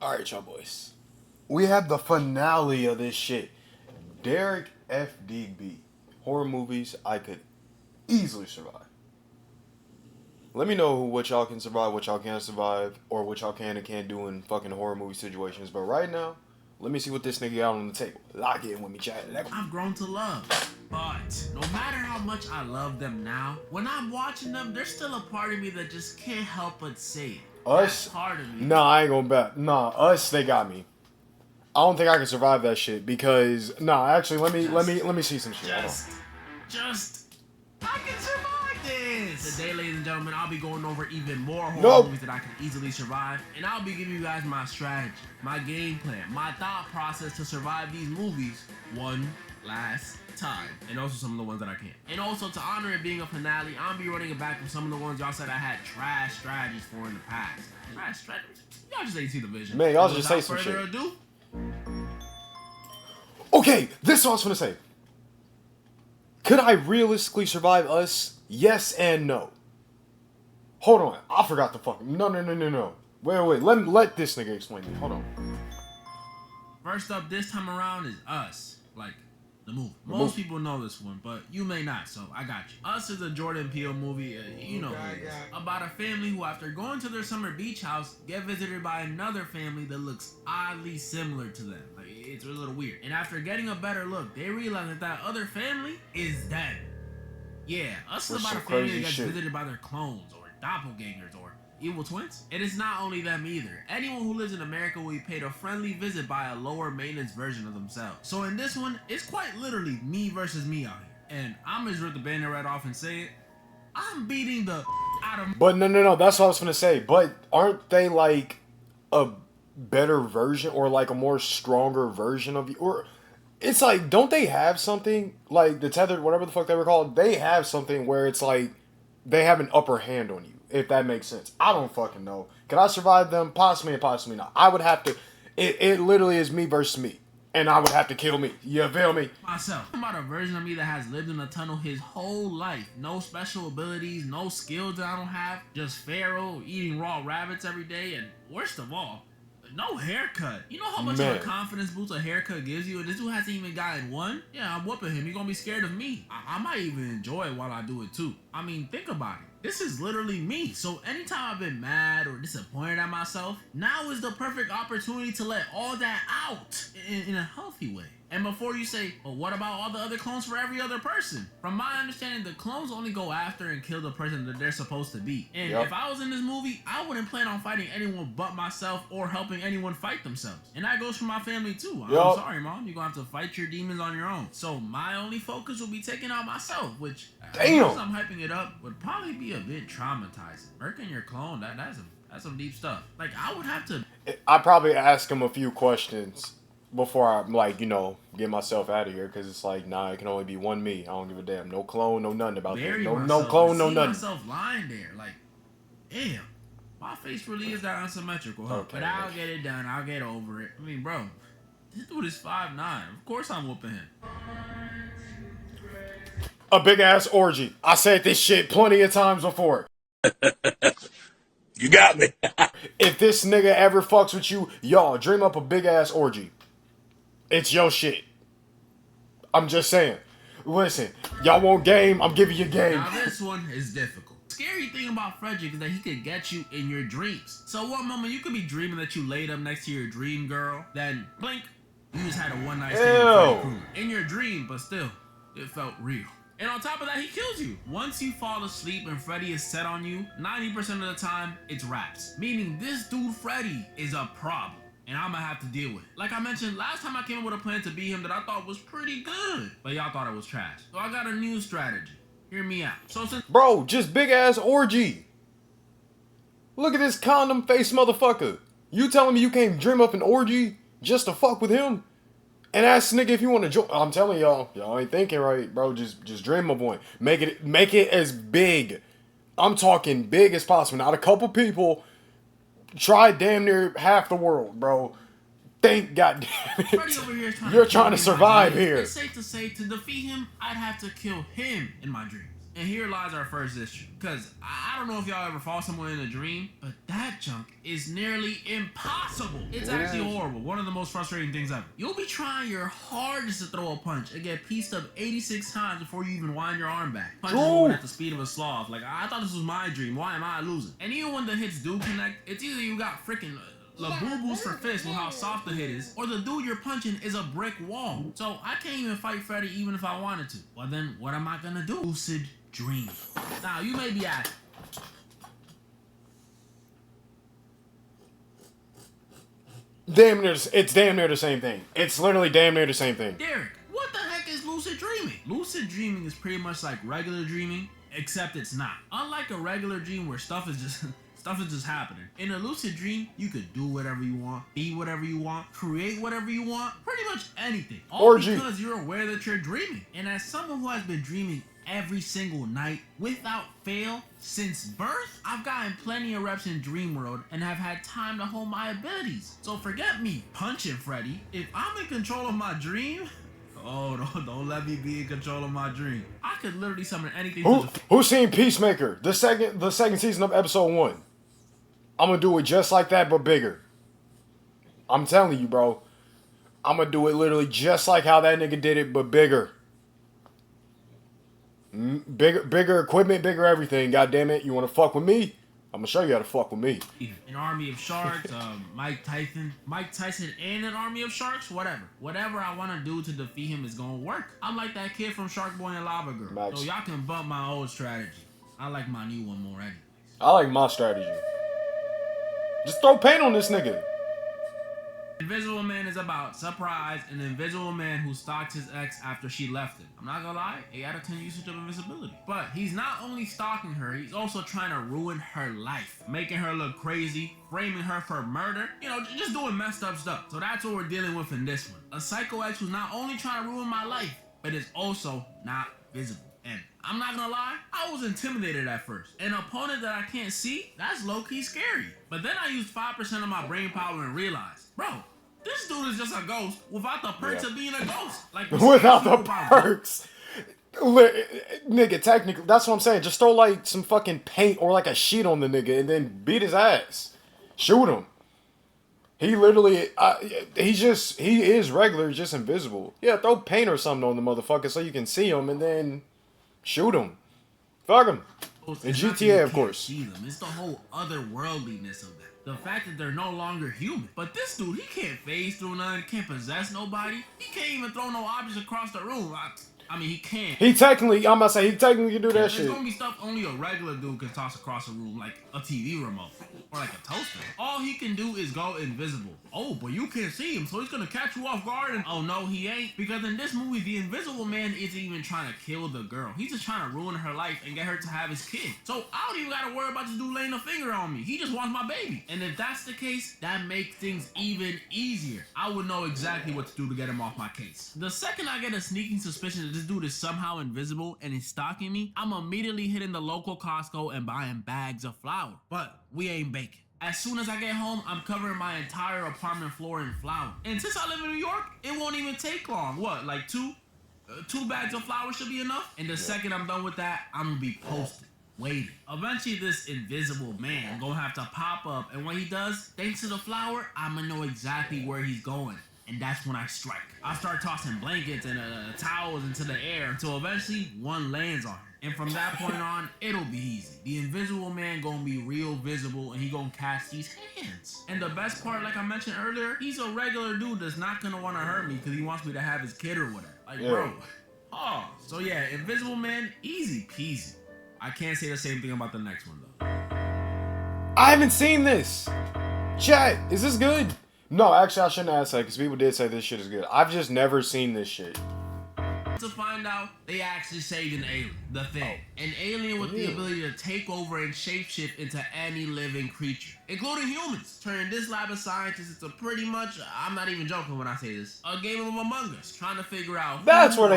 Alright, y'all boys. We have the finale of this shit. DerekFdb. Horror movies I could easily survive. Let me know what y'all can survive, what y'all can't survive, or what y'all can and can't do in fucking horror movie situations. But right now, let me see what this nigga got on the table. Lock in with me, chat. I've grown to love, but no matter how much I love them now, when I'm watching them, there's still a part of me that just can't help but say it. Us? Part of me. Nah, I ain't gonna bet. Nah, us, they got me. I don't think I can survive that shit because actually let me see some shit. I can survive this. Today, ladies and gentlemen, I'll be going over even more horror movies that I can easily survive, and I'll be giving you guys my strategy, my game plan, my thought process to survive these movies one last time, and also some of the ones that I can't. And also, to honor it being a finale, I'll be running it back from some of the ones y'all said I had trash strategies for in the past. Trash strategies? Y'all just ain't see the vision. Man, y'all just say some shit. Without further ado. Okay, this is what I was gonna say. Could I realistically survive us? Yes and no. Hold on, I forgot the fucking no. Wait. Let this nigga explain me. Hold on. First up, this time around is Us, like the movie. Most people know this one, but you may not, so I got you. Us is a Jordan Peele movie, you know, about a family who, after going to their summer beach house, get visited by another family that looks oddly similar to them. Like, it's a little weird. And after getting a better look, they realize that other family is dead. Yeah, Us is about a family that gets visited by their clones or doppelgangers or evil twins. It is not only them either. Anyone who lives in America will be paid a friendly visit by a lower maintenance version of themselves. So in this one, it's quite literally me versus me out here. And I'm just rip the banner right off and say it. I'm beating the out of. But no, that's what I was gonna say. But aren't they like a better version or like a more stronger version of you? Or it's like, don't they have something like the tethered, whatever the fuck they were called? They have something where it's like they have an upper hand on you. If that makes sense. I don't fucking know. Can I survive them? Possibly and possibly not. I would have to. It literally is me versus me. And I would have to kill me. You feel me? Myself. I'm about a version of me that has lived in a tunnel his whole life. No special abilities, no skills that I don't have. Just Pharaoh, eating raw rabbits every day. And worst of all, no haircut. You know how much of a confidence boost a haircut gives you? And this dude hasn't even gotten one? Yeah, I'm whooping him. He's gonna be scared of me. I might even enjoy it while I do it too. I mean, think about it. This is literally me. So anytime I've been mad or disappointed at myself, now is the perfect opportunity to let all that out in a healthy way. And before you say, well, what about all the other clones for every other person? From my understanding, the clones only go after and kill the person that they're supposed to be. And if I was in this movie, I wouldn't plan on fighting anyone but myself or helping anyone fight themselves. And that goes for my family too. I'm sorry, Mom. You're going to have to fight your demons on your own. So my only focus will be taking out myself, which, as I'm hyping it up, would probably be a bit traumatizing. Murking your clone, that's some deep stuff. Like, I would have to... I'd probably ask him a few questions before I, like, get myself out of here, because it's like, nah, it can only be one me. I don't give a damn. No clone, no nothing about that. No clone, no nothing. Myself lying there, like, damn, my face really is that unsymmetrical, huh? Okay, but I'll get it done. I'll get over it. I mean, bro, this dude is 5'9". Of course I'm whooping him. A big ass orgy. I said this shit plenty of times before. You got me. If this nigga ever fucks with you, y'all dream up a big ass orgy. It's your shit. I'm just saying. Listen, y'all want game? I'm giving you game. Now this one is difficult. Scary thing about Frederick is that he could get you in your dreams. So one moment you could be dreaming that you laid up next to your dream girl, then blink, you just had a one night stand with Freddy Krueger. In your dream, but still, it felt real. And on top of that, he kills you. Once you fall asleep and Freddy is set on you, 90% of the time, it's wraps. Meaning this dude Freddy is a problem, and I'm gonna have to deal with it. Like I mentioned, last time I came up with a plan to beat him that I thought was pretty good, but y'all thought it was trash. So I got a new strategy. Hear me out. So since bro, just big ass orgy. Look at this condom face motherfucker. You telling me you can't dream up an orgy just to fuck with him? And ask nigga if you want to join. I'm telling y'all ain't thinking right, bro. Just dream of one. Make it as big. I'm talking big as possible. Not a couple people. Try damn near half the world, bro. Thank goddamn it. You're trying to survive here. It's safe to say, to defeat him, I'd have to kill him in my dreams. And here lies our first issue. Because I don't know if y'all ever fall somewhere in a dream, but that junk is nearly impossible. It's actually horrible. One of the most frustrating things ever. You'll be trying your hardest to throw a punch and get pieced up 86 times before you even wind your arm back. Punches moving at the speed of a sloth. Like, I thought this was my dream. Why am I losing? And even when the hits do connect, it's either you got freaking Labubu's for fists with how soft the hit is, or the dude you're punching is a brick wall. So I can't even fight Freddy even if I wanted to. Well then, what am I gonna do? Lucid dream. Now, you may be asking, it's damn near the same thing. It's literally damn near the same thing. Derek, what the heck is lucid dreaming? Lucid dreaming is pretty much like regular dreaming, except it's not. Unlike a regular dream where stuff is just happening. In a lucid dream, you could do whatever you want, be whatever you want, create whatever you want, pretty much anything. All because you're aware that you're dreaming. And as someone who has been dreaming every single night without fail since birth, I've gotten plenty of reps in dream world and have had time to hone my abilities. So forget me punching Freddy. If I'm in control of my dream, oh, don't let me be in control of my dream. I could literally summon anything. Who's seen Peacemaker? The second season of episode 1. I'm gonna do it just like that, but bigger. I'm telling you, bro. I'm gonna do it literally just like how that nigga did it, but bigger. Bigger equipment, bigger everything. God damn it! You wanna fuck with me? I'm gonna show you how to fuck with me. An army of sharks, Mike Tyson, and an army of sharks. Whatever I wanna do to defeat him is gonna work. I'm like that kid from Shark Boy and Lava Girl. Max. So y'all can bump my old strategy. I like my new one more anyways. I like my strategy. Just throw paint on this nigga. Invisible Man is about, surprise, an invisible man who stalked his ex after she left him. I'm not gonna lie, 8 out of 10 usage of invisibility. But he's not only stalking her, he's also trying to ruin her life. Making her look crazy, framing her for murder, you know, just doing messed up stuff. So that's what we're dealing with in this one. A psycho ex who's not only trying to ruin my life, but is also not visible. And I'm not gonna lie, I was intimidated at first. An opponent that I can't see, that's low-key scary. But then I used 5% of my brain power and realized, bro, this dude is just a ghost without the perks of being a ghost. Like without the perks. Nigga, technically, that's what I'm saying. Just throw like some fucking paint or like a sheet on the nigga and then beat his ass. Shoot him. He literally, he is regular, just invisible. Yeah, throw paint or something on the motherfucker so you can see him and then shoot him. Fuck him. In GTA, of course. See them. It's the whole otherworldliness of that. The fact that they're no longer human. But this dude, he can't phase through nothing, can't possess nobody. He can't even throw no objects across the room. I mean, he can. He technically can do that shit. There's gonna be stuff only a regular dude can toss across a room, like a TV remote or like a toaster. All he can do is go invisible. Oh, but you can't see him, so he's gonna catch you off guard. And oh no, he ain't. Because in this movie, the Invisible Man isn't even trying to kill the girl. He's just trying to ruin her life and get her to have his kid. So I don't even gotta worry about this dude laying a finger on me. He just wants my baby. And if that's the case, that makes things even easier. I would know exactly what to do to get him off my case. The second I get a sneaking suspicion that this dude is somehow invisible and is stalking me, I'm immediately hitting the local Costco and buying bags of flour. But we ain't baking. As soon as I get home, I'm covering my entire apartment floor in flour. And since I live in New York, it won't even take long. What, like two bags of flour should be enough? And the second I'm done with that, I'm gonna be posted, waiting. Eventually, this invisible man gonna have to pop up, and when he does, thanks to the flour, I'm gonna know exactly where he's going. And that's when I strike. I start tossing blankets and towels into the air until eventually one lands on him. And from that point on, it'll be easy. The Invisible Man gonna be real visible and he gonna cast these hands. And the best part, like I mentioned earlier, he's a regular dude that's not gonna wanna hurt me because he wants me to have his kid or whatever. Like, bro. Oh, so yeah, Invisible Man, easy peasy. I can't say the same thing about the next one though. I haven't seen this. Chat, is this good? No, actually I shouldn't ask that because people did say this shit is good. I've just never seen this shit. To find out, they actually saved an alien, the Thing. An alien with the ability to take over and shapeshift into any living creature, including humans. Turning this lab of scientists into pretty much, I'm not even joking when I say this, a game of Among Us, trying to figure out that's where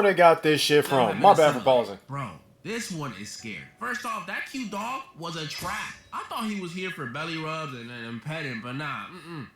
they got this shit from. My bad for pausing. Bro, this one is scary. First off, that cute dog was a trap. I thought he was here for belly rubs and petting, but nah,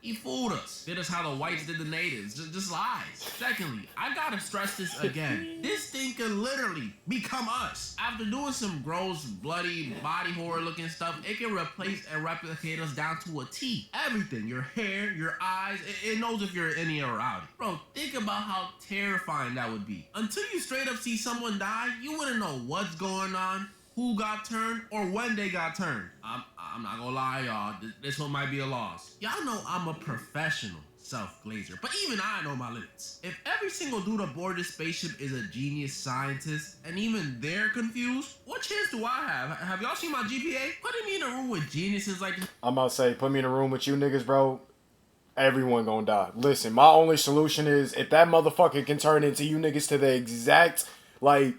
he fooled us. Did us how the whites did the natives, just lies. Secondly, I gotta stress this again. This thing can literally become us. After doing some gross, bloody, body horror looking stuff, it can replace and replicate us down to a T. Everything, your hair, your eyes, it knows if you're in here or out. Bro, think about how terrifying that would be. Until you straight up see someone die, you wouldn't know what's going on, who got turned, or when they got turned. I'm not gonna lie, y'all, this one might be a loss. Y'all know I'm a professional self-glazer, but even I know my limits. If every single dude aboard this spaceship is a genius scientist, and even they're confused, what chance do I have? Have y'all seen my GPA? Putting me in a room with geniuses like this. I'm about to say, put me in a room with you niggas, bro. Everyone gonna die. Listen, my only solution is if that motherfucker can turn into you niggas to the exact, to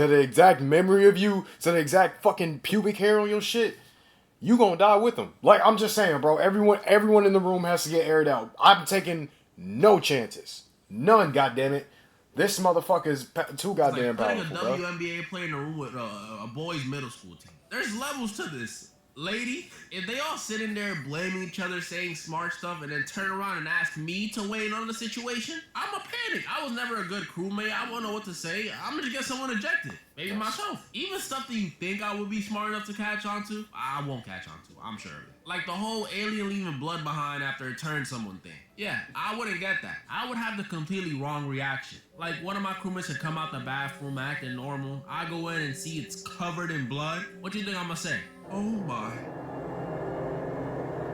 the exact memory of you, to the exact fucking pubic hair on your shit, you gonna die with them. Like, I'm just saying, bro. Everyone in the room has to get aired out. I'm taking no chances. None, goddammit. This motherfucker is too goddamn powerful, powerful, putting a bro. WNBA player in a room with a boys' middle school team. There's levels to this. Lady, if they all sitting there blaming each other, saying smart stuff, and then turn around and ask me to weigh in on the situation, I'ma panic. I was never a good crewmate. I won't know what to say. I'm gonna get someone ejected. Maybe myself. Even stuff that you think I would be smart enough to catch on to, I won't catch on to, I'm sure of it. Like the whole alien leaving blood behind after it turned someone thing. Yeah, I wouldn't get that. I would have the completely wrong reaction. Like one of my crewmates had come out the bathroom acting normal. I go in and see it's covered in blood. What do you think I'm gonna say? Oh my.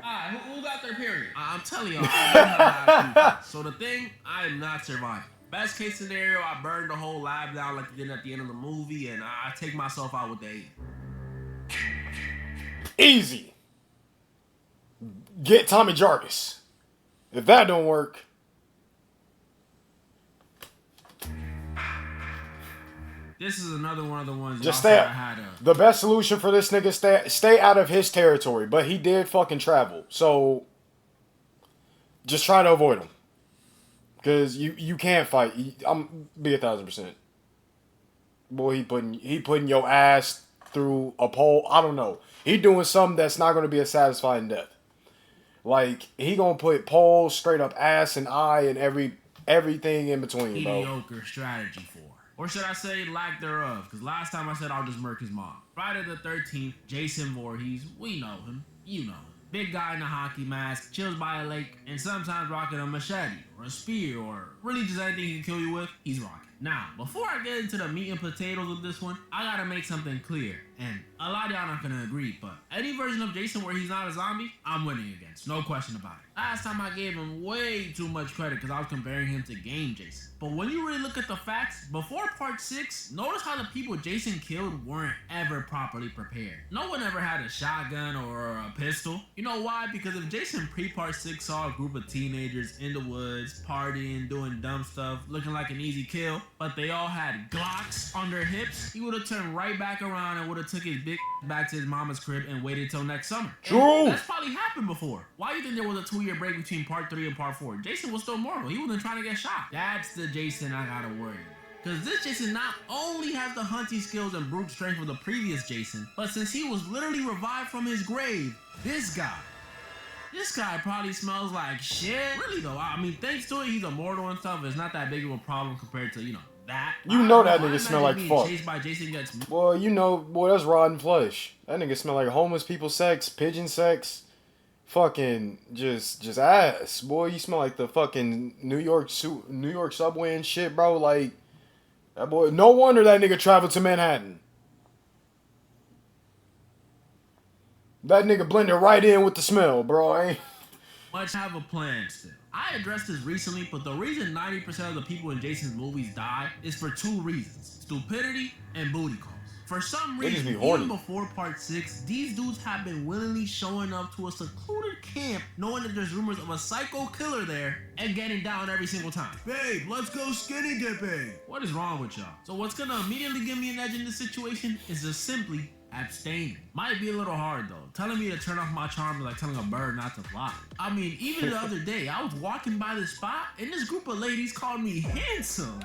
Alright, who got their period? I'm telling y'all, I don't have that. So the thing, I am not surviving. Best case scenario, I burn the whole lab down like they did at the end of the movie, and I take myself out with the alien. Easy. Get Tommy Jarvis. If that don't work, this is another one of the ones. just stay. The best solution for this nigga, stay out of his territory. But he did fucking travel, so just try to avoid him. Cause you can't fight. I'm be 1,000%. Boy, he putting your ass through a pole. I don't know. He doing something that's not gonna be a satisfying death. Like he gonna put poles straight up ass and eye and everything in between, bro. Mediocre strategy for. Or should I say lack thereof? Because last time I said I'll just murk his mom. Friday the 13th, Jason Voorhees, we know him, you know him. Big guy in a hockey mask, chills by a lake, and sometimes rocking a machete, or a spear, or really just anything he can kill you with, he's rocking. Now, before I get into the meat and potatoes of this one, I gotta make something clear, and a lot of y'all not gonna agree, but any version of Jason where he's not a zombie, I'm winning against, no question about it. Last time I gave him way too much credit because I was comparing him to Game Jason. But when you really look at the facts, before part 6, notice how the people Jason killed weren't ever properly prepared. No one ever had a shotgun or a pistol. You know why? Because if Jason pre-part 6 saw a group of teenagers in the woods, partying, doing dumb stuff, looking like an easy kill, but they all had Glocks on their hips, he would have turned right back around and would have took his big back to his mama's crib and waited till next summer. True. And that's probably happened before. Why do you think there was a 2-year break between part 3 and part 4? Jason was still mortal. He wasn't trying to get shot. That's the Jason I gotta worry about. Because this Jason not only has the hunting skills and brute strength of the previous Jason, but since he was literally revived from his grave, this guy probably smells like shit. Really though, I mean, thanks to it, he's immortal and stuff. It's not that big of a problem compared to, that. You know that nigga smell like fuck. Chased by Jason gets... Well, that's rotten flesh. That nigga smell like homeless people sex, pigeon sex, fucking just ass. Boy, you smell like the fucking New York subway and shit, bro. Like, that boy, no wonder that nigga traveled to Manhattan. That nigga blended right in with the smell, bro. I ain't... Much have a plan still. I addressed this recently, but the reason 90% of the people in Jason's movies die is for 2 reasons: stupidity and booty calls. For some reason, even before part 6, these dudes have been willingly showing up to a secluded camp knowing that there's rumors of a psycho killer there and getting down every single time. Babe, let's go skinny dipping. What is wrong with y'all? So what's gonna immediately give me an edge in this situation is just simply abstaining. Might be a little hard though. Telling me to turn off my charm is like telling a bird not to fly. I mean, even the other day, I was walking by this spot and this group of ladies called me handsome.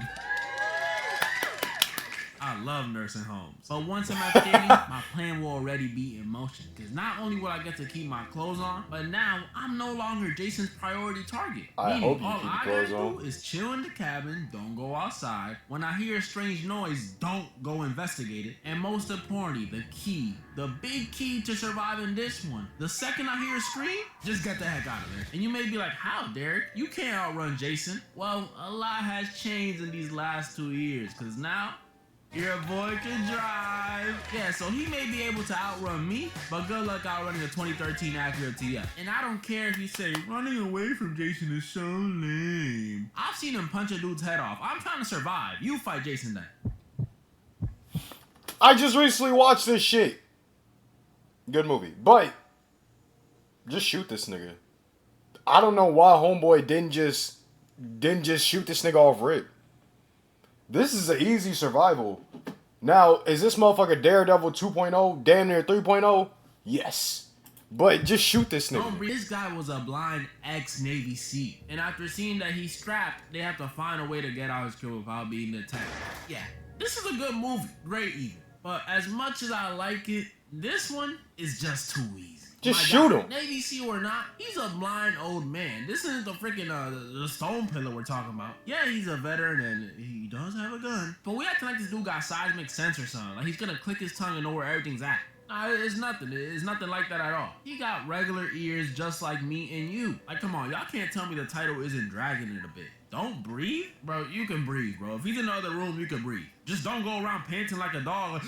I love nursing homes. But once I'm at the game, my plan will already be in motion. Because not only will I get to keep my clothes on, but now I'm no longer Jason's priority target. Meaning, all I gotta do is chill in the cabin, don't go outside. When I hear a strange noise, don't go investigate it. And most importantly, the big key to surviving this one. The second I hear a scream, just get the heck out of there. And you may be like, how, Derek? You can't outrun Jason. Well, a lot has changed in these last 2 years, because now your boy can drive. Yeah, so he may be able to outrun me, but good luck outrunning a 2013 Acura TF. And I don't care if you say, running away from Jason is so lame. I've seen him punch a dude's head off. I'm trying to survive. You fight Jason then. I just recently watched this shit. Good movie. But just shoot this nigga. I don't know why homeboy didn't just shoot this nigga off rip. This is an easy survival. Now, is this motherfucker Daredevil 2.0? Damn near 3.0? Yes. But just shoot this nigga. This guy was a blind ex-Navy SEAL. And after seeing that he's strapped, they have to find a way to get out his kill without being attacked. Yeah, this is a good movie. Great even. But as much as I like it, this one is just too easy. Just shoot him. Navy SEAL or not, he's a blind old man. This isn't the freaking the stone pillar we're talking about. Yeah, he's a veteran and he does have a gun. But we acting like this dude got seismic sense or something. Like he's gonna click his tongue and know where everything's at. Nah, it's nothing. It's nothing like that at all. He got regular ears just like me and you. Like, come on, y'all can't tell me the title isn't dragging it a bit. Don't breathe? Bro, you can breathe, bro. If he's in the other room, you can breathe. Just don't go around panting like a dog.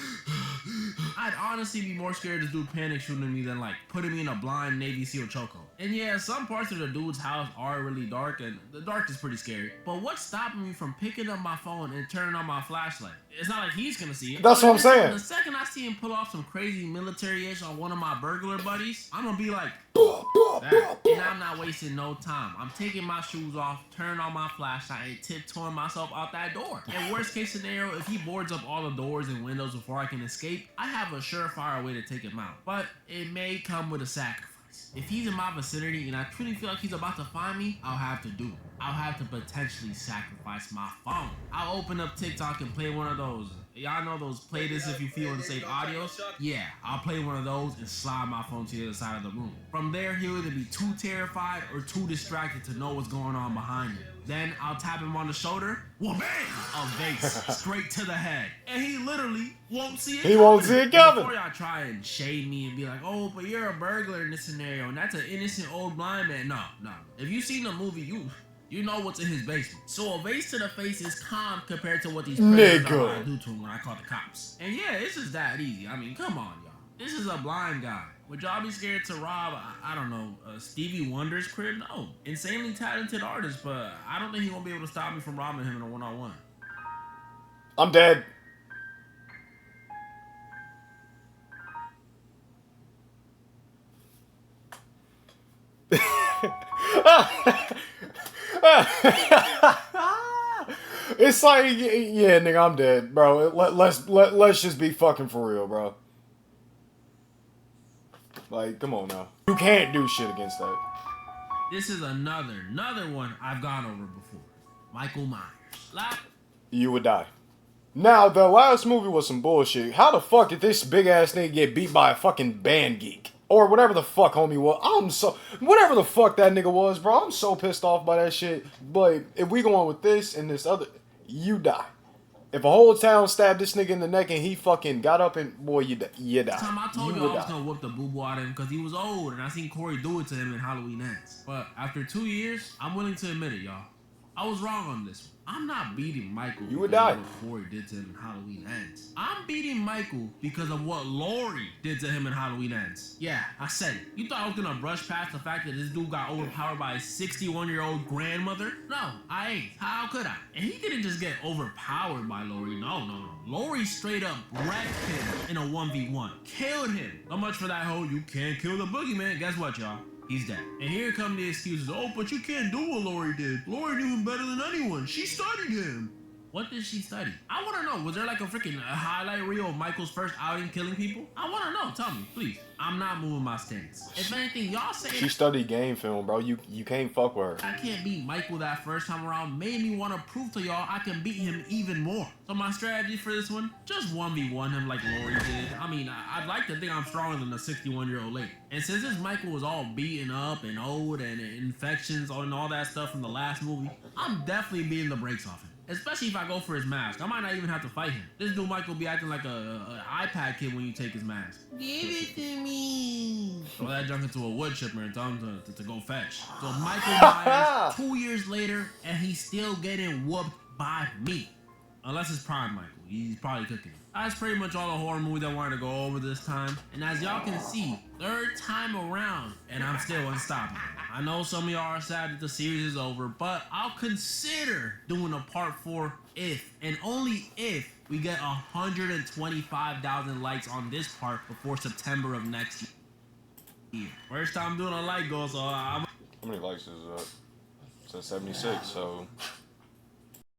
I'd honestly be more scared this dude panic shooting me than like putting me in a blind Navy SEAL chokehold. And yeah, some parts of the dude's house are really dark and the dark is pretty scary. But what's stopping me from picking up my phone and turning on my flashlight? It's not like he's gonna see it. That's what I'm saying. The second I see him pull off some crazy military-ish on one of my burglar buddies, I'm gonna be like, that. And I'm not wasting no time. I'm taking my shoes off, turning on my flashlight, and tiptoeing myself out that door. And worst case scenario, if he boards up all the doors and windows before I can escape, I have a surefire way to take him out. But it may come with a sacrifice. If he's in my vicinity and I truly feel like he's about to find me, I'll have to do it. I'll have to potentially sacrifice my phone. I'll open up TikTok and play one of those. Y'all know those play this if you feel unsafe audios? Yeah, I'll play one of those and slide my phone to the other side of the room. From there, he'll either be too terrified or too distracted to know what's going on behind him. Then I'll tap him on the shoulder. Whoa, bang! A vase straight to the head. And he literally won't see it coming. He won't see it coming. Before y'all try and shade me and be like, oh, but you're a burglar in this scenario and that's an innocent old blind man. No. If you've seen the movie, you know what's in his basement. So a vase to the face is calm compared to what these predators are going to do to him when I call the cops. And yeah, it's just that easy. I mean, come on, y'all. This is a blind guy. Would y'all be scared to rob, I don't know, Stevie Wonder's crib? No. Insanely talented artist, but I don't think he won't be able to stop me from robbing him in a one-on-one. I'm dead. It's like, yeah, nigga, I'm dead, bro. Let's just be fucking for real, bro. Like, come on now. You can't do shit against that. This is another one I've gone over before. Michael Myers. You would die. Now, the last movie was some bullshit. How the fuck did this big ass nigga get beat by a fucking band geek? Or whatever the fuck homie was. Whatever the fuck that nigga was, bro. I'm so pissed off by that shit. But if we go on with this and this other, you die. If a whole town stabbed this nigga in the neck and he fucking got up and, boy, you die. Time I told you I was gonna whoop the boo-boo out of him because he was old and I seen Corey do it to him in Halloween Ends. But after 2 years, I'm willing to admit it, y'all. I was wrong on this one. I'm not beating Michael you would die. Of what Corey did to him in Halloween Ends. I'm beating Michael because of what Lori did to him in Halloween Ends. Yeah, I said it. You thought I was gonna brush past the fact that this dude got overpowered by his 61-year-old grandmother? No, I ain't. How could I? And he didn't just get overpowered by Lori. No. Lori straight up wrecked him in a 1v1. Killed him. Not much for that whole you can't kill the boogeyman. Guess what, y'all? He's dead. And here come the excuses. Oh, but you can't do what Lori did. Lori knew him better than anyone. She studied him. What did she study? I want to know. Was there like a freaking highlight reel of Michael's first outing killing people? I want to know. Tell me, please. I'm not moving my stance. If anything, y'all say She studied game film, bro. You can't fuck with her. I can't beat Michael that first time around made me want to prove to y'all I can beat him even more. So my strategy for this one, just 1v1 him like Lori did. I mean, I'd like to think I'm stronger than a 61-year-old lady. And since this Michael was all beaten up and old and infections and all that stuff from the last movie, I'm definitely beating the brakes off him. Especially if I go for his mask. I might not even have to fight him. This dude Michael be acting like a iPad kid when you take his mask. Give it to me. Throw that junk into a wood chipper and tell him to go fetch. So Michael Myers, 2 years later, and he's still getting whooped by me. Unless it's Prime Michael. He's probably cooking. That's pretty much all the horror movie that I wanted to go over this time. And as y'all can see, third time around, and I'm still unstoppable. I know some of y'all are sad that the series is over, but I'll consider doing a part 4 if, and only if, we get 125,000 likes on this part before September of next year. First time doing a like goal, so I'm... How many likes is that? It's at 76, so